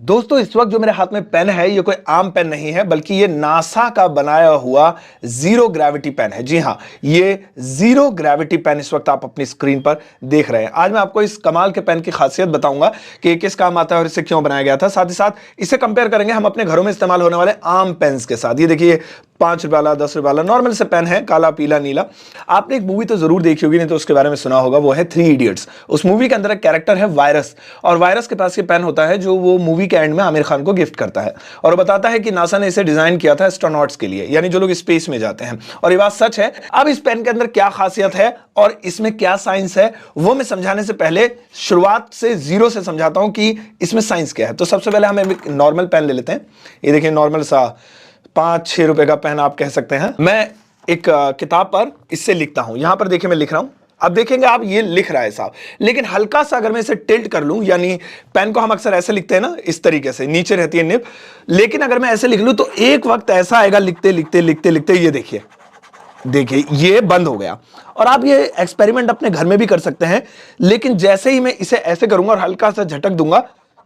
दोस्तों इस वक्त जो मेरे हाथ में पेन है ये कोई आम पेन नहीं है बल्कि ये नासा का बनाया हुआ जीरो ग्रेविटी पेन है। जी हां, ये जीरो ग्रेविटी पेन इस वक्त आप अपनी स्क्रीन पर देख रहे हैं। आज मैं आपको इस कमाल के पेन की खासियत बताऊंगा कि किस काम आता है और इसे क्यों बनाया गया था। साथ ही साथ इसे कंपेयर करेंगे हम अपने घरों में इस्तेमाल होने वाले आम पेन्स के साथ। ये देखिए 5 रुपए वाला, 10 रुपए वाला नॉर्मल से पेन है, काला पीला नीला। आपने एक मूवी तो जरूर देखी होगी, नहीं तो उसके बारे में सुना होगा, वो है 3 इडियट्स। उस मूवी के अंदर एक कैरेक्टर है वायरस, और वायरस के पास ये पेन होता है जो वो मूवी के एंड में आमिर खान को गिफ्ट करता है और वो बताता है कि नासा ने इसे डिजाइन किया था एस्ट्रोनॉट्स के लिए, यानी जो लोग स्पेस में जाते हैं। और ये बात सच है। अब इस पेन के अंदर क्या खासियत है और इसमें क्या साइंस है वो मैं समझाने से पहले शुरुआत से जीरो से समझाता हूं कि इसमें साइंस क्या है। तो सबसे पहले हम एक नॉर्मल पेन ले लेते हैं। ये देखिए नॉर्मल सा 5-6 रुपए का पेन आप कह सकते हैं। मैं एक किताब पर इससे लिखता हूं। यहां पर देखिए मैं लिख रहा हूं। अब देखेंगे आप ये लिख रहा है साहब, लेकिन हल्का सा अगर मैं इसे टिल्ट कर लूं, यानी पेन को हम अक्सर ऐसे लिखते हैं ना, इस तरीके से नीचे रहती है निब, लेकिन अगर मैं ऐसे लिख लूं तो एक वक्त ऐसा आएगा लिखते लिखते लिखते लिखते ये देखिए ये बंद हो गया। और आप ये एक्सपेरिमेंट अपने घर में भी कर सकते हैं, लेकिन जैसे ही मैं इसे ऐसे करूंगा और हल्का सा झटक दूंगा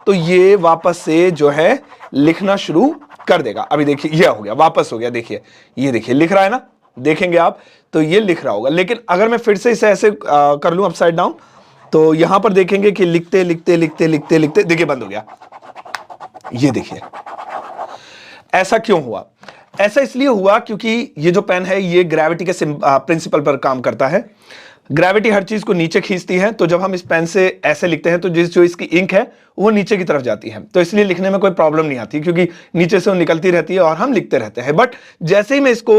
तो ये वापस से जो है लिखना शुरू कर देगा। अभी देखिए ये हो गया, वापस हो गया। देखिए ये देखिए लिख रहा है ना, देखेंगे आप तो ये लिख रहा होगा। लेकिन अगर मैं फिर से इसे ऐसे कर लूं अपसाइड डाउन तो यहां पर देखेंगे कि लिखते लिखते लिखते लिखते लिखते देखिए बंद हो गया। ये देखिए ऐसा क्यों हुआ? ऐसा इसलिए हुआ क्योंकि ये जो पेन है ये ग्रेविटी के प्रिंसिपल पर काम करता है। ग्रेविटी हर चीज को नीचे खींचती है, तो जब हम इस पेन से ऐसे लिखते हैं तो जो इसकी इंक है वो नीचे की तरफ जाती है, तो इसलिए लिखने में कोई प्रॉब्लम नहीं आती क्योंकि नीचे से वो निकलती रहती है और हम लिखते रहते हैं। बट जैसे ही मैं इसको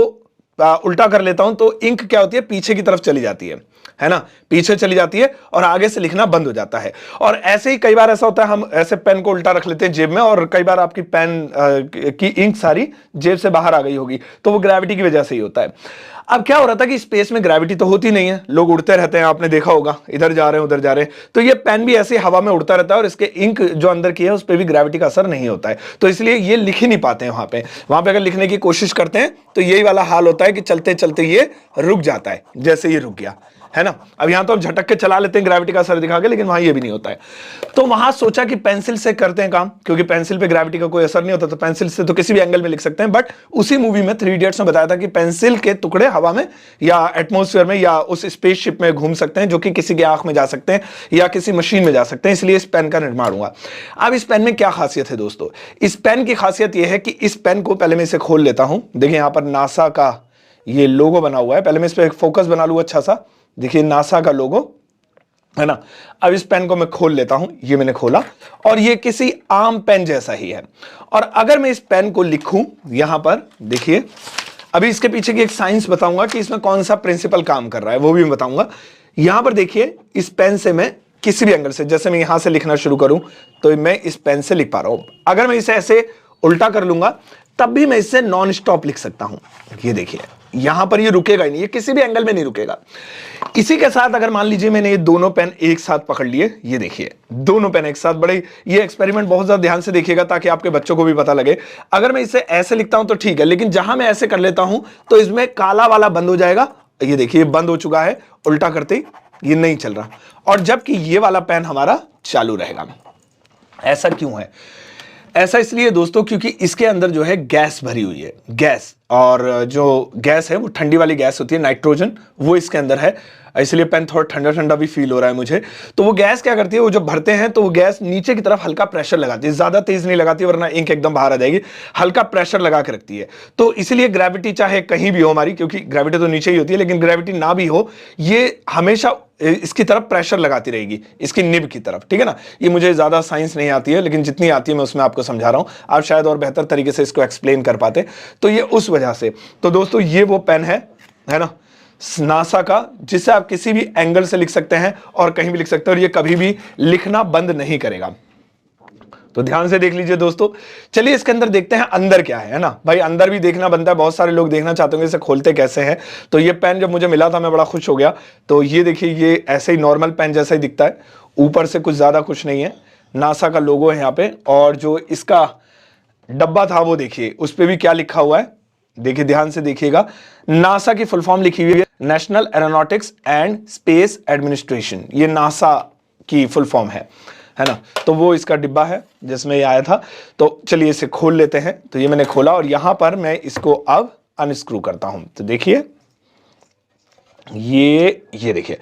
उल्टा कर लेता हूं तो इंक क्या होती है, पीछे की तरफ चली जाती है ना, पीछे चली जाती है और आगे से लिखना बंद हो जाता है। और ऐसे ही कई बार ऐसा होता है हम ऐसे पेन को उल्टा रख लेते हैं जेब में और कई बार आपकी पेन की इंक सारी जेब से बाहर आ गई होगी, तो वो ग्रेविटी की वजह से ही होता है। अब क्या हो रहा था कि स्पेस में ग्रेविटी तो होती नहीं है, लोग उड़ते रहते हैं, आपने देखा होगा इधर जा रहे हैं उधर जा रहे हैं, तो ये पेन भी ऐसे हवा में उड़ता रहता है और इसके इंक जो अंदर की है उस पर भी ग्रेविटी का असर नहीं होता है, तो इसलिए ये लिख ही नहीं पाते हैं। वहां पे अगर लिखने की कोशिश करते हैं तो यही वाला हाल होता है कि चलते चलते ये रुक जाता है, जैसे ये रुक गया है ना। अब यहां तो हम झटक के चला लेते हैं ग्रेविटी का असर दिखा के, लेकिन वहां ये भी नहीं होता है। तो वहां सोचा कि पेंसिल से करते हैं काम, क्योंकि पेंसिल पे ग्रेविटी का कोई असर नहीं होता, तो पेंसिल से तो किसी भी एंगल में लिख सकते हैं। बट उसी मूवी में 3 इडियट्स में बताया था कि पेंसिल के टुकड़े हवा में या एटमॉस्फेयर में या उस स्पेसशिप में घूम सकते हैं, जो कि किसी की आंख में जा सकते हैं या किसी मशीन में जा सकते हैं, इसलिए इस पेन का निर्माण हुआ। अब इस पेन में क्या खासियत है दोस्तों? इस पेन की खासियत यह है कि इस पेन को पहले मैं इसे खोल लेता हूं। देखिए यहां पर नासा का ये लोगो बना हुआ है, पहले मैं इस पर एक फोकस बना लूं अच्छा सा। देखिए नासा का लोगो है ना। अब इस पेन को मैं खोल लेता हूं, ये मैंने खोला और ये किसी आम पेन जैसा ही है। और अगर मैं इस पेन को लिखूं यहां पर देखिए, अभी इसके पीछे की एक साइंस बताऊंगा कि इसमें कौन सा प्रिंसिपल काम कर रहा है, वो भी मैं बताऊंगा। यहां पर देखिए इस पेन से मैं किसी भी एंगल से, जैसे मैं यहां से लिखना शुरू करूं तो मैं इस पेन से लिख पा रहा हूं। अगर मैं इसे ऐसे उल्टा कर लूंगा तब भी मैं इससे नॉन स्टॉप लिख सकता हूं। ये देखिए यहां पर ये रुकेगा ही नहीं, ये किसी भी एंगल में नहीं रुकेगा। इसी के साथ अगर मान लीजिए मैंने ये दोनों पेन एक साथ पकड़ लिए, ये देखिए दोनों पेन एक साथ, बड़े ये एक्सपेरिमेंट बहुत ज्यादा ध्यान से देखिएगा ताकि आपके बच्चों को भी पता लगे। अगर मैं इसे ऐसे लिखता हूं तो ठीक है, लेकिन जहां मैं ऐसे कर लेता हूं तो इसमें काला वाला बंद हो जाएगा। ये देखिए बंद हो चुका है, उल्टा करते ही ये नहीं चल रहा, और जबकि ये वाला पेन हमारा चालू रहेगा। ऐसा क्यों है? ऐसा इसलिए दोस्तों क्योंकि इसके अंदर जो है गैस भरी हुई है, गैस, और जो गैस है वो ठंडी वाली गैस होती है, नाइट्रोजन, वो इसके अंदर है, इसलिए पेन थोड़ा ठंडा ठंडा भी फील हो रहा है मुझे। तो वो गैस क्या करती है, वो जब भरते हैं तो वो गैस नीचे की तरफ हल्का प्रेशर लगाती है, ज्यादा तेज नहीं लगाती वरना इंक एकदम बाहर आ जाएगी, हल्का प्रेशर लगा के रखती है। तो इसलिए ग्रेविटी चाहे कहीं भी हो हमारी, क्योंकि ग्रेविटी तो नीचे ही होती है, लेकिन ग्रेविटी ना भी हो ये हमेशा इसकी तरफ प्रेशर लगाती रहेगी, इसकी निब की तरफ, ठीक है ना। ये मुझे ज्यादा साइंस नहीं आती है, लेकिन जितनी आती है मैं उसमें आपको समझा रहा हूं, आप शायद और बेहतर तरीके से इसको एक्सप्लेन कर पाते, तो ये उस वजह से। तो दोस्तों ये वो पेन है ना नासा का, जिससे आप किसी भी एंगल से लिख सकते हैं और कहीं भी लिख सकते हैं, और ये कभी भी लिखना बंद नहीं करेगा। तो ध्यान से देख लीजिए दोस्तों। चलिए इसके अंदर देखते हैं अंदर क्या है ना भाई, अंदर भी देखना बनता है, बहुत सारे लोग देखना चाहते होंगे इसे खोलते कैसे हैं। तो ये पेन जब मुझे मिला था मैं बड़ा खुश हो गया। तो ये देखिए ये ऐसे ही नॉर्मल पेन जैसा ही दिखता है, ऊपर से कुछ ज्यादा कुछ नहीं है, नासा का लोगो है यहाँ पे, और जो इसका डब्बा था वो देखिए उस पर भी क्या लिखा हुआ है, देखिए ध्यान से देखिएगा, नासा की फुल फॉर्म लिखी हुई है, national aeronautics and space administration, ये नासा की फुल फॉर्म है। है ना। तो वो इसका डिब्बा है जिसमें ये आया था। तो चलिए इसे खोल लेते हैं। तो ये मैंने खोला और यहां पर मैं इसको अब अनस्क्रू करता हूं। तो देखिए ये देखिए,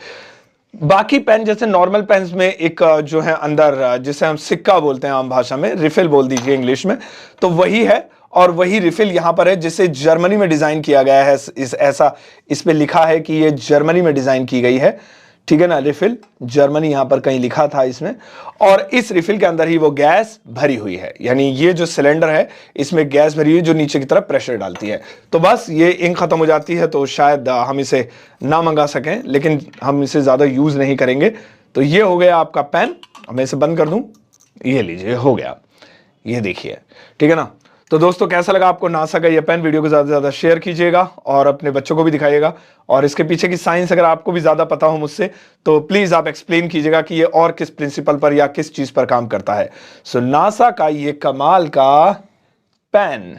बाकी पेन जैसे नॉर्मल पेन्स में एक जो है अंदर जिसे हम सिक्का बोलते हैं आम भाषा में, रिफिल बोल दीजिए इंग्लिश में, तो वही है। और वही रिफिल यहां पर है जिसे जर्मनी में डिजाइन किया गया है। इस पे लिखा है कि ये जर्मनी में डिजाइन की गई है, ठीक है ना। रिफिल जर्मनी यहां पर कहीं लिखा था इसमें। और इस रिफिल के अंदर ही वो गैस भरी हुई है, यानी ये जो सिलेंडर है इसमें गैस भरी हुई जो नीचे की तरफ प्रेशर डालती है। तो बस ये इंक खत्म हो जाती है तो शायद हम इसे ना मंगा सकें, लेकिन हम इसे ज्यादा यूज नहीं करेंगे। तो ये हो गया आपका पेन। मैं इसे बंद कर दूं, ये लीजिए हो गया, ये देखिए, ठीक है ना। तो दोस्तों कैसा लगा आपको नासा का ये पेन? वीडियो को ज्यादा से ज्यादा शेयर कीजिएगा और अपने बच्चों को भी दिखाइएगा। और इसके पीछे की साइंस अगर आपको भी ज्यादा पता हो मुझसे तो प्लीज आप एक्सप्लेन कीजिएगा कि ये और किस प्रिंसिपल पर या किस चीज पर काम करता है। सो नासा का ये कमाल का पेन।